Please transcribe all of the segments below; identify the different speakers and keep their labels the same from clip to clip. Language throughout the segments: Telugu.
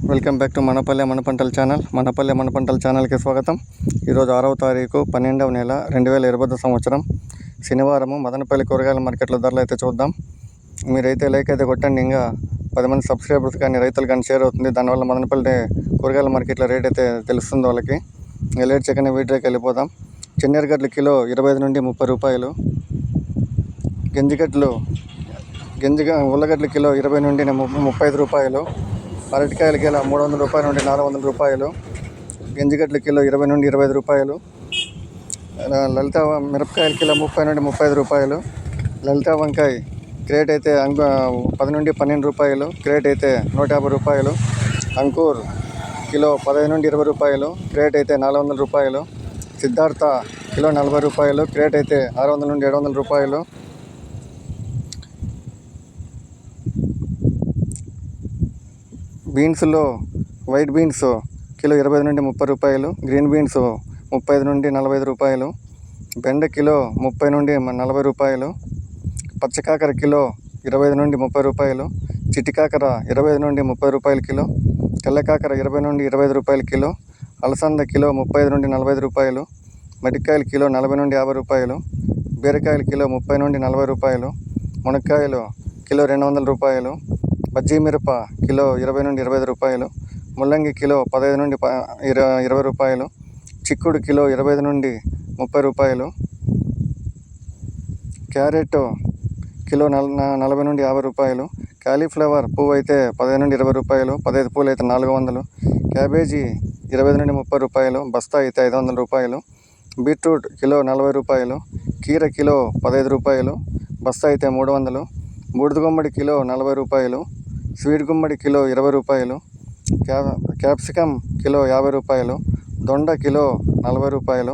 Speaker 1: వెల్కమ్ బ్యాక్ టు మనపల్లె మన పంటల ఛానల్. మనపల్లె మన పంటల ఛానల్కి స్వాగతం. ఈరోజు 6వ తారీఖు 12వ నెల 2020 సంవత్సరం శనివారము మదనపల్లి కూరగాయల మార్కెట్లో ధరలు అయితే చూద్దాం. మీరైతే లైక్ అయితే కొట్టండి. ఇంకా 10 మంది సబ్స్క్రైబర్స్ కానీ రైతులు కానీ షేర్ అవుతుంది. దానివల్ల మదనపల్లి కూరగాయల మార్కెట్లో రేట్ అయితే తెలుస్తుంది వాళ్ళకి. ఇంకా లేట్ చేయకుండా వీడియోకి వెళ్ళిపోదాం. చెన్నీరగడ్డలు కిలో 25 నుండి 30 రూపాయలు. ఉల్లగడ్డలు కిలో 20 నుండి 35 రూపాయలు. అరటికాయల కిలో 300 రూపాయల నుండి 400 రూపాయలు. గంజిగడ్డల కిలో 20 నుండి 25 రూపాయలు. లలిత మిరపకాయల కిలో 30 నుండి 35 రూపాయలు. లలిత వంకాయ క్రేట్ అయితే 10 నుండి 12 రూపాయలు. క్రేట్ అయితే 150 రూపాయలు. అంకూర్ కిలో 15 నుండి 20 రూపాయలు. క్రేట్ అయితే 400 రూపాయలు. సిద్ధార్థ కిలో 40 రూపాయలు. క్రేట్ అయితే 600 నుండి 700 రూపాయలు. బీన్స్లో వైట్ బీన్స్ కిలో 20 నుండి 30 రూపాయలు. గ్రీన్ బీన్స్ 35 నుండి 45 రూపాయలు. బెండ కిలో 30 నుండి 40 రూపాయలు. పచ్చకాకర కిలో 25 నుండి 30 రూపాయలు. చిట్టికాకర 20 నుండి 30 రూపాయల కిలో. తెల్లకాకర 20 నుండి 25 రూపాయల కిలో. అలసంద కిలో 35 నుండి 45 రూపాయలు. మడికాయలు కిలో 40 నుండి 50 రూపాయలు. బీరకాయలు కిలో 30 నుండి 40 రూపాయలు. మునక్కాయలు కిలో 200 రూపాయలు. బజ్జీ మిరప కిలో 20 నుండి 25 రూపాయలు. ముల్లంగి కిలో 15 నుండి 20 రూపాయలు. చిక్కుడు కిలో 25 నుండి 30 రూపాయలు. క్యారెట్ కిలో 40 నుండి 50 రూపాయలు. కాలీఫ్లవర్ పువ్వు అయితే 15 నుండి 20 రూపాయలు. 15 పూలు అయితే 400. క్యాబేజీ 20 నుండి 30 రూపాయలు. బస్తా అయితే 500 రూపాయలు. బీట్రూట్ కిలో 40 రూపాయలు. కీర కిలో 15 రూపాయలు. బస్తా అయితే 300. బూడిద గుమ్మడి కిలో 40 రూపాయలు. స్వీట్ గుమ్మడి కిలో 20 రూపాయలు. క్యాప్సికమ్ కిలో 50 రూపాయలు. దొండ కిలో 40 రూపాయలు.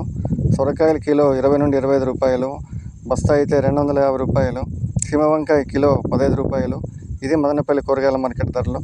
Speaker 1: సొరకాయలు కిలో 20 నుండి 25 రూపాయలు. బస్తా అయితే 250 రూపాయలు. సీమ వంకాయ కిలో 15 రూపాయలు. ఇది మదనపల్లి కూరగాయల మార్కెట్ ధరలు.